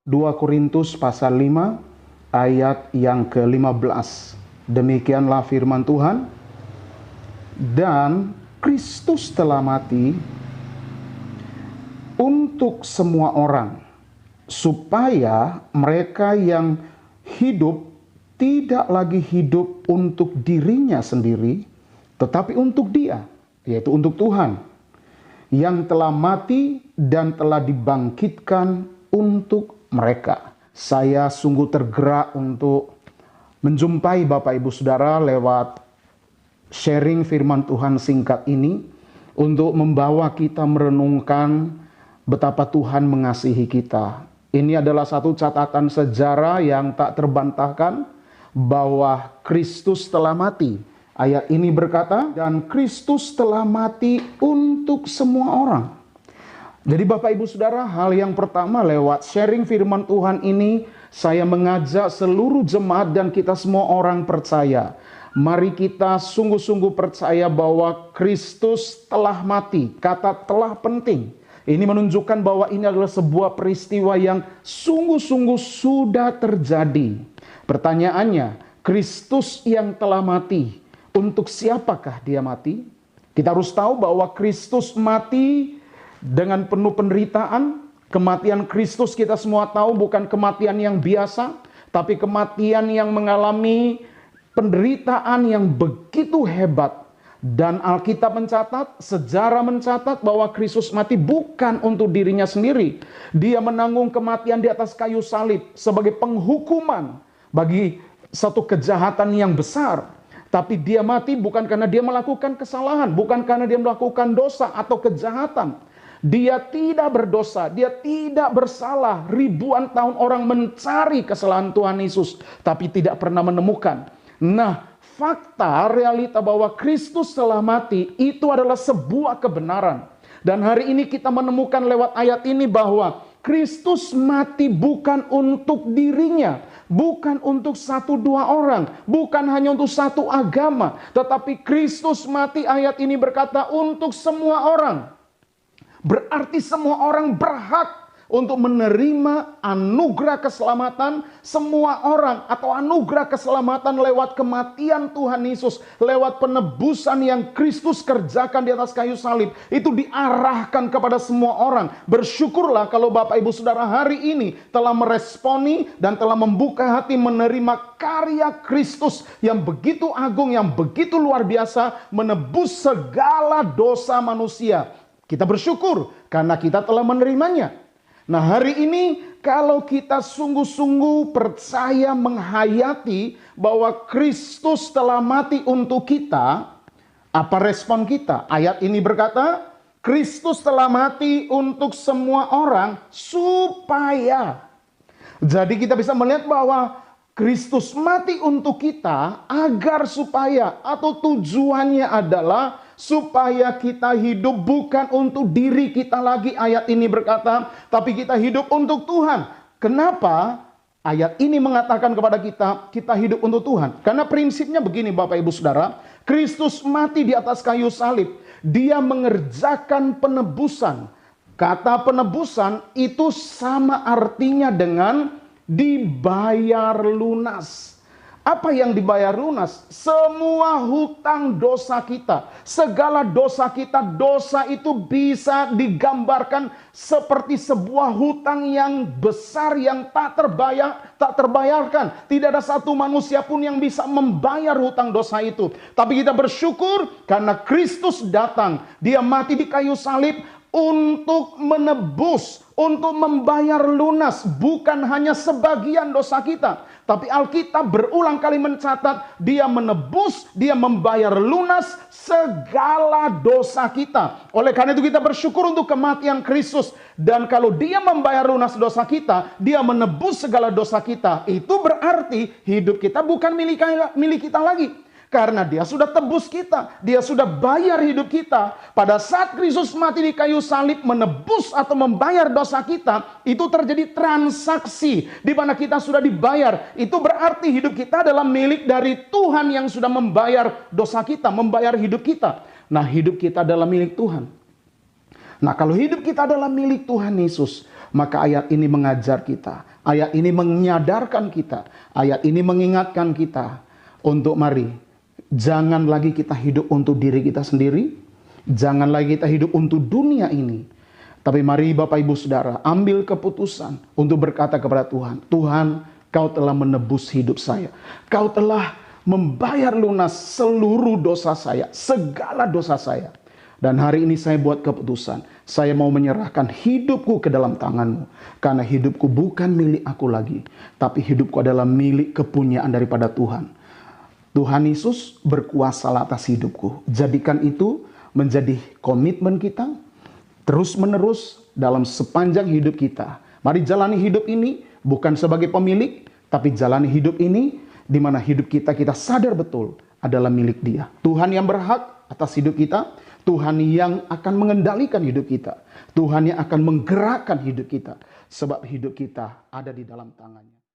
2 Korintus pasal 5 ayat yang ke-15. Demikianlah firman Tuhan. Dan Kristus telah mati untuk semua orang, supaya mereka yang hidup tidak lagi hidup untuk dirinya sendiri, tetapi untuk Dia, yaitu untuk Tuhan, yang telah mati dan telah dibangkitkan untuk mereka. Saya sungguh tergerak untuk menjumpai Bapak Ibu Saudara lewat sharing firman Tuhan singkat ini, untuk membawa kita merenungkan betapa Tuhan mengasihi kita. Ini adalah satu catatan sejarah yang tak terbantahkan bahwa Kristus telah mati. Ayat ini berkata, dan Kristus telah mati untuk semua orang. Jadi Bapak Ibu Saudara, hal yang pertama lewat sharing firman Tuhan ini, saya mengajak seluruh jemaat dan kita semua orang percaya. Mari kita sungguh-sungguh percaya bahwa Kristus telah mati. Kata telah penting. Ini menunjukkan bahwa ini adalah sebuah peristiwa yang sungguh-sungguh sudah terjadi. Pertanyaannya, Kristus yang telah mati, untuk siapakah Dia mati? Kita harus tahu bahwa Kristus mati dengan penuh penderitaan. Kematian Kristus kita semua tahu bukan kematian yang biasa, tapi kematian yang mengalami penderitaan yang begitu hebat. Dan Alkitab mencatat, sejarah mencatat bahwa Kristus mati bukan untuk dirinya sendiri. Dia menanggung kematian di atas kayu salib sebagai penghukuman bagi satu kejahatan yang besar. Tapi Dia mati bukan karena Dia melakukan kesalahan, bukan karena Dia melakukan dosa atau kejahatan. Dia tidak berdosa, Dia tidak bersalah. Ribuan tahun orang mencari kesalahan Tuhan Yesus, tapi tidak pernah menemukan. Nah, fakta realita bahwa Kristus telah mati itu adalah sebuah kebenaran. Dan hari ini kita menemukan lewat ayat ini bahwa Kristus mati bukan untuk dirinya, bukan untuk satu dua orang, bukan hanya untuk satu agama, tetapi Kristus mati, ayat ini berkata, untuk semua orang. Berarti semua orang berhak untuk menerima anugerah keselamatan. Semua orang atau anugerah keselamatan lewat kematian Tuhan Yesus, lewat penebusan yang Kristus kerjakan di atas kayu salib, itu diarahkan kepada semua orang. Bersyukurlah kalau Bapak Ibu Saudara hari ini telah meresponi dan telah membuka hati menerima karya Kristus yang begitu agung, yang begitu luar biasa, menebus segala dosa manusia. Kita bersyukur karena kita telah menerimanya. Nah, hari ini kalau kita sungguh-sungguh percaya menghayati bahwa Kristus telah mati untuk kita, apa respon kita? Ayat ini berkata, Kristus telah mati untuk semua orang supaya. Jadi kita bisa melihat bahwa Kristus mati untuk kita agar supaya, atau tujuannya adalah supaya kita hidup bukan untuk diri kita lagi, ayat ini berkata, tapi kita hidup untuk Tuhan. Kenapa ayat ini mengatakan kepada kita, kita hidup untuk Tuhan? Karena prinsipnya begini Bapak Ibu Saudara, Kristus mati di atas kayu salib. Dia mengerjakan penebusan. Kata penebusan itu sama artinya dengan dibayar lunas. Apa yang dibayar lunas? Semua hutang dosa kita. Segala dosa kita, dosa itu bisa digambarkan seperti sebuah hutang yang besar yang tak terbayarkan. Tidak ada satu manusia pun yang bisa membayar hutang dosa itu. Tapi kita bersyukur karena Kristus datang. Dia mati di kayu salib untuk menebus, untuk membayar lunas, bukan hanya sebagian dosa kita. Tapi Alkitab berulang kali mencatat, Dia menebus, Dia membayar lunas segala dosa kita. Oleh karena itu kita bersyukur untuk kematian Kristus. Dan kalau Dia membayar lunas dosa kita, Dia menebus segala dosa kita. Itu berarti hidup kita bukan milik kita lagi. Karena Dia sudah tebus kita, Dia sudah bayar hidup kita. Pada saat Kristus mati di kayu salib menebus atau membayar dosa kita, itu terjadi transaksi di mana kita sudah dibayar. Itu berarti hidup kita adalah milik dari Tuhan yang sudah membayar dosa kita, membayar hidup kita. Nah, hidup kita adalah milik Tuhan. Nah, kalau hidup kita adalah milik Tuhan Yesus, Maka ayat ini mengajar kita, ayat ini menyadarkan kita, ayat ini mengingatkan kita untuk mari, jangan lagi kita hidup untuk diri kita sendiri, jangan lagi kita hidup untuk dunia ini. Tapi mari Bapak Ibu Saudara, ambil keputusan untuk berkata kepada Tuhan, Tuhan, Kau telah menebus hidup saya. Kau telah membayar lunas seluruh dosa saya, segala dosa saya. Dan hari ini saya buat keputusan, saya mau menyerahkan hidupku ke dalam tangan-Mu. Karena hidupku bukan milik aku lagi, tapi hidupku adalah milik kepunyaan daripada Tuhan. Tuhan Yesus berkuasa atas hidupku. Jadikan itu menjadi komitmen kita, terus-menerus dalam sepanjang hidup kita. Mari jalani hidup ini bukan sebagai pemilik, tapi jalani hidup ini di mana hidup kita sadar betul adalah milik Dia. Tuhan yang berhak atas hidup kita, Tuhan yang akan mengendalikan hidup kita, Tuhan yang akan menggerakkan hidup kita, sebab hidup kita ada di dalam tangan-Nya.